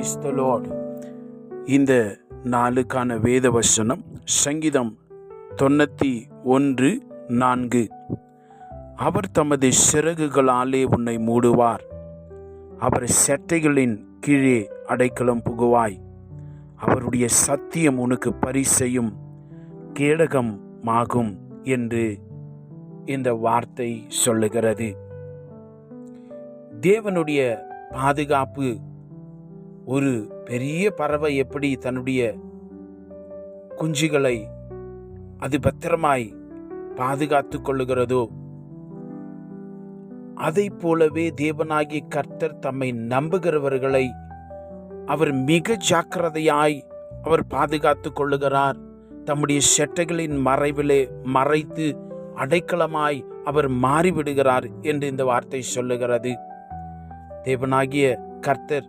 Praise the Lord. இந்த நாளுக்கான வேத வசனம் சங்கீதம் 91:4. அவர் தமது சிறகுகளாலே உன்னை மூடுவார், அவர் செட்டைகளின் கீழே அடைக்கலம் புகுவாய், அவருடைய சத்தியம் உனக்கு பரிசையும் கேடகமாகும் என்று இந்த வார்த்தை சொல்லுகிறது. தேவனுடைய பாதுகாப்பு, ஒரு பெரிய பறவை எப்படி தன்னுடைய குஞ்சுகளை அது பத்திரமாய் பாதுகாத்து கொள்ளுகிறதோ, அதை போலவே தேவனாகிய கர்த்தர் தம்மை நம்புகிறவர்களை அவர் மிக ஜாக்கிரதையாய் அவர் பாதுகாத்து கொள்ளுகிறார். தம்முடைய செட்டைகளின் மறைவிலே மறைத்து அடைக்கலமாய் அவர் மாறிவிடுகிறார் என்று இந்த வார்த்தை சொல்லுகிறது. தேவனாகிய கர்த்தர்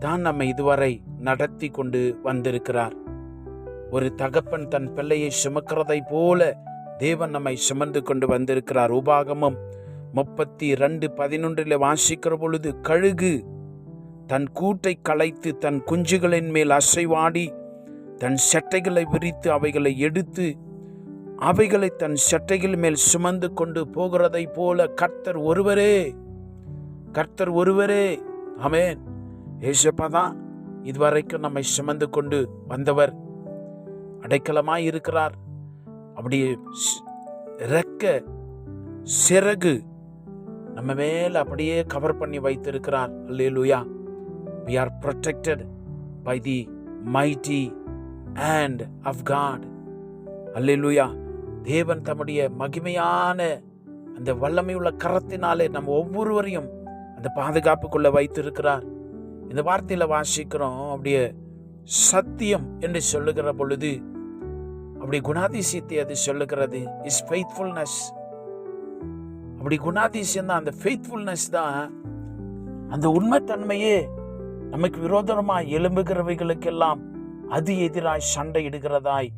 தான் நம்மை இதுவரை நடத்தி கொண்டு வந்திருக்கிறார். ஒரு தகப்பன் தன் பிள்ளையை சுமக்கிறதை போல தேவன் நம்மை சுமந்து கொண்டு வந்திருக்கிறார். உபாகமம் 32:11 வாசிக்கிற பொழுது, கழுகு தன் கூட்டை கலைத்து தன் குஞ்சுகளின் மேல் அசைவாடி தன் செட்டைகளை விரித்து அவைகளை எடுத்து அவைகளை தன் செட்டைகள் மேல் சுமந்து கொண்டு போகிறதை போல கர்த்தர் ஒருவரே. ஆமென். ஏசப்பா தான் இதுவரைக்கும் நம்மை சுமந்து கொண்டு வந்தவர், அடைக்கலமாய் இருக்கிறார். அப்படியே ரெக்க சிறகு நம்ம மேல அப்படியே கவர் பண்ணி வைத்திருக்கிறார். அல்லேலூயா. We are protected by the mighty hand of God. அல்லேலூயா. தேவன் தம்முடைய மகிமையான அந்த வல்லமையுள்ள கரத்தினாலே நம்ம ஒவ்வொருவரையும் அந்த பாதுகாப்புக்குள்ள வைத்திருக்கிறார். இந்த வார்த்தையில வாசிக்கிறோம், அப்படியே சத்தியம் என்று சொல்லுகிற பொழுது அப்படி குணாதிசயத்தை அது சொல்லுகிறது. Is faithfulness. அப்படி குணாதிசயம் தான், அந்த ஃபெய்த்ஃபுல்னஸ் தான் அந்த உண்மைத்தன்மையே நமக்கு விரோதமாய் எழும்புகிறவைகளுக்கெல்லாம் அது எதிராய் சண்டையிடுகிறதாய்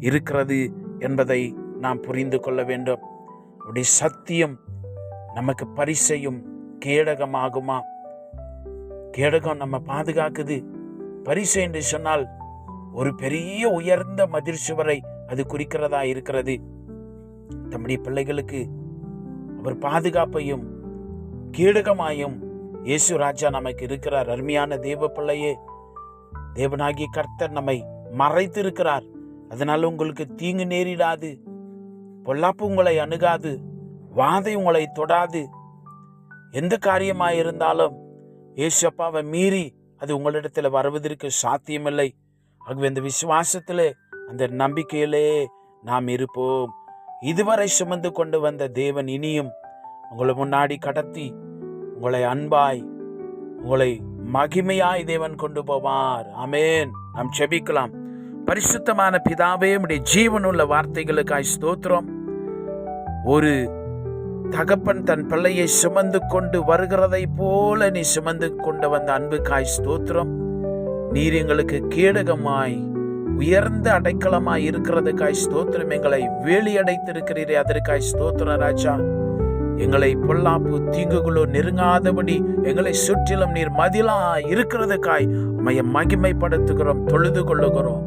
இருக்கிறது என்பதை நாம் புரிந்து கொள்ள வேண்டும். அப்படி சத்தியம் நமக்கு பரிசையும் கேடகமாகுமா? கேடகம் நம்ம பாதுகாக்குது. பரிசு என்று சொன்னால் ஒரு பெரிய உயர்ந்த மதில் சுவரை அது குறிக்கிறதா இருக்கிறது. தம்முடைய பிள்ளைகளுக்கு அவர் பாதுகாப்பையும் கேடகமாயும் இயேசு ராஜா நமக்கு இருக்கிறார். அருமையான தேவ பிள்ளையே, தேவனாகிய கர்த்தர் நம்மை மறைத்து இருக்கிறார். அதனால உங்களுக்கு தீங்கு நேரிடாது, பொல்லாப்பு உங்களை அணுகாது, வாதை உங்களை தொடாது. எந்த காரியமாயிருந்தாலும் ஏசப்பாவை மீறி அது உங்களிடத்துல வருவதற்கு சாத்தியமில்லை. ஆகவே இந்த விசுவாசத்திலே, அந்த நம்பிக்கையிலே நாம் இருப்போம். இதுவரை சுமந்து கொண்டு வந்த தேவன் இனியும் உங்களை முன்னாடி கடத்தி உங்களை அன்பாய், உங்களை மகிமையாய் தேவன் கொண்டு போவார். ஆமென். நாம் செபிக்கலாம். பரிசுத்தமான பிதாவே, உம்முடைய ஜீவனுள்ள வார்த்தைகளுக்காய் ஸ்தோத்திரம். ஒரு தகப்பன் தன் பிள்ளையை சுமந்து கொண்டு வருகிறதை போல நீ சுமந்து கொண்டு வந்த அன்புக்காய் ஸ்தோத்திரம். நீர் எங்களுக்கு கேடகமாய் உயர்ந்த அடைக்கலமாய் இருக்கிறதுக்காய் ஸ்தோத்திரம். எங்களை வேலி அடைத்திருக்கிறீரே, அதற்காய் ஸ்தோத்திரம் ராஜா. எங்களை பொல்லாப்பு தீங்குகளோ நெருங்காதபடி எங்களை சுற்றிலும் நீர் மதிலா இருக்கிறதுக்காய் உம்மை மகிமைப்படுத்துகிறோம், தொழுது கொள்ளுகிறோம்.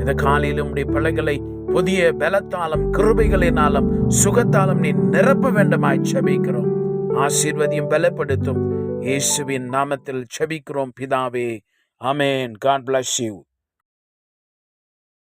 இந்த காலையிலும் உம்முடைய பிள்ளைகளை புதிய பலத்தாலும் கிருபைகளினாலும் சுகத்தாலும் நீ நிரப்ப வேண்டுமாய் செபிக்கிறோம். ஆசீர்வதியும் பலப்படுத்தும் இயேசுவின் நாமத்தில் செபிக்கிறோம் பிதாவே. ஆமென். God bless you.